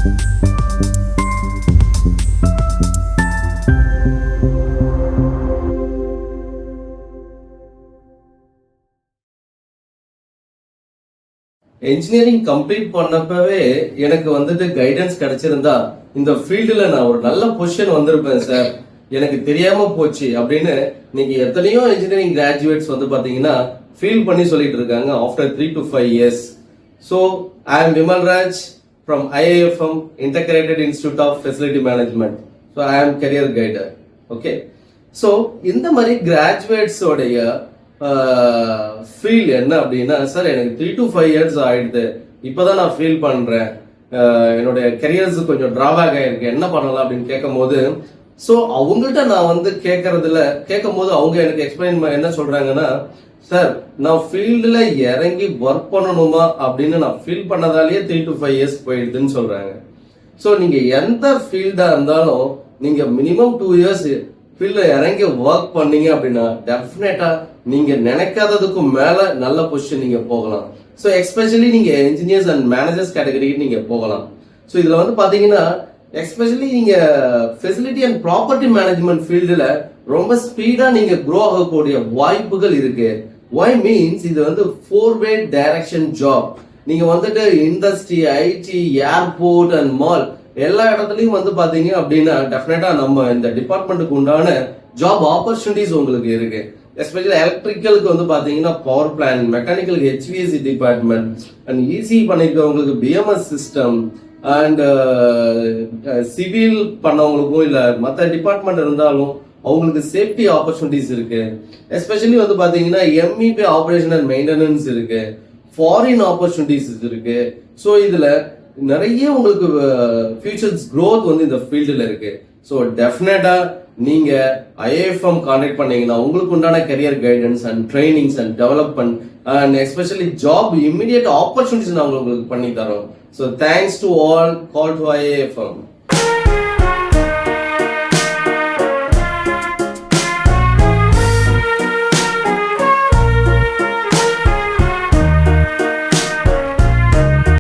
Engineering complete பண்ணப்பவே எனக்கு வந்துட்டு guidance கிடைச்சிருந்தா இந்த ஃபீல்டுல நான் ஒரு நல்ல பொசிஷன் வந்திருப்பேன் சார், எனக்கு தெரியாம போச்சு அப்படின்னு நீங்க எத்தனையோ இன்ஜினியரிங் கிராஜுவேட்ஸ் வந்து பாத்தீங்கன்னா ஃபீல் பண்ணி சொல்லிட்டு இருக்காங்க after 3 to 5 years. So I am Vimal Raj from IIFM Integrated Institute of Facility Management. So I am career guider. Okay. So இந்த மாதிரி கிராஜுவேட்ஸ் உடைய ஃபீல் என்ன அப்படின்னா, சார் எனக்கு 3 to 5 years ஆயிடுது, இப்பதான் நான் ஃபீல் பண்றேன், என்னுடைய கெரியர்ஸ் கொஞ்சம் டிராபேக் ஆயிருக்கு, என்ன பண்ணலாம் அப்படின்னு கேட்கும் போது, ஸோ அவங்கள்ட்ட நான் வந்து கேட்கும் போது அவங்க எனக்கு எக்ஸ்பிளைன் என்ன சொல்றாங்கன்னா, சார் நான் ஃபீல்டுல இறங்கி ஒர்க் பண்ணணுமா அப்படின்னு நான் ஃபீல் பண்ணதாலேயே 3 to 5 years போயிடுதுன்னு சொல்றாங்க. ஸோ நீங்க எந்த ஃபீல்டா இருந்தாலும் நீங்க மினிமம் 2 years ஃபீல்ட்ல இறங்கி ஒர்க் பண்ணீங்க அப்படின்னா டெஃபினட்டா நீங்க நினைக்காததுக்கும் மேல நல்ல பொசிஷன் நீங்க போகலாம். ஸோ எஸ்பெஷலி நீங்க இன்ஜினியர்ஸ் அண்ட் மேனேஜர்ஸ் கேட்டகரிக்கு நீங்க போகலாம். ஸோ இதுல வந்து பாத்தீங்கன்னா எஸ்பெஷலி நீங்க ஃபெசிலிட்டி அண்ட் ப்ராப்பர்ட்டி மேனேஜ்மெண்ட் ஃபீல்டுல ரொம்ப ஸ்பீடா நீங்க க்ரோ ஆகக்கூடிய வாய்ப்புகள் இருக்கு. ஒய் மீன்ஸ் இது வந்து 4-way டைரக்ஷன் ஜாப். நீங்க வந்துட்டு industry, IT, airport and mall எல்லா இடத்துலயும் வந்து பாத்தீங்க அப்படின்னா டெஃபினட்டா நம்ம இந்த டிபார்ட்மெண்ட்டுக்கு உண்டான ஜாப் ஆப்பர்ச்சுனிட்டிஸ் உங்களுக்கு இருக்கு. எஸ்பெஷலி எலக்ட்ரிக்கலுக்கு வந்து பாத்தீங்கன்னா பவர் பிளான், மெக்கானிக்கலுக்கு HVAC டிபார்ட்மெண்ட், அண்ட் இசி பண்ணிருக்கவங்களுக்கு BMS சிஸ்டம், அண்ட் சிவில் பண்ணவங்களுக்கும் இல்ல மற்ற டிபார்ட்மெண்ட் இருந்தாலும் அவங்களுக்கு சேஃப்டி ஆப்பர்ச்சுனிட்டிஸ் இருக்கு. எஸ்பெஷலி வந்து பாத்தீங்கன்னா MEP ஆபரேஷன் அண்ட் மெயின்டெனன்ஸ் இருக்கு, ஃபாரின் ஆப்பர்ச்சுனிட்டிஸ் இருக்கு. ஸோ இதுல நிறைய உங்களுக்கு ஃபியூச்சர்ஸ் க்ரோத் வந்து இந்த ஃபீல்டுல இருக்கு. ஸோ டெஃபினட்டா நீங்க IIFM கான்டாக்ட் பண்ணீங்கன்னா உங்களுக்கு உண்டான career guidance and trainings and development and especially job immediate opportunities நாங்கள் உங்களுக்கு பண்ணி தரோம். So thanks to all, call to IIFM.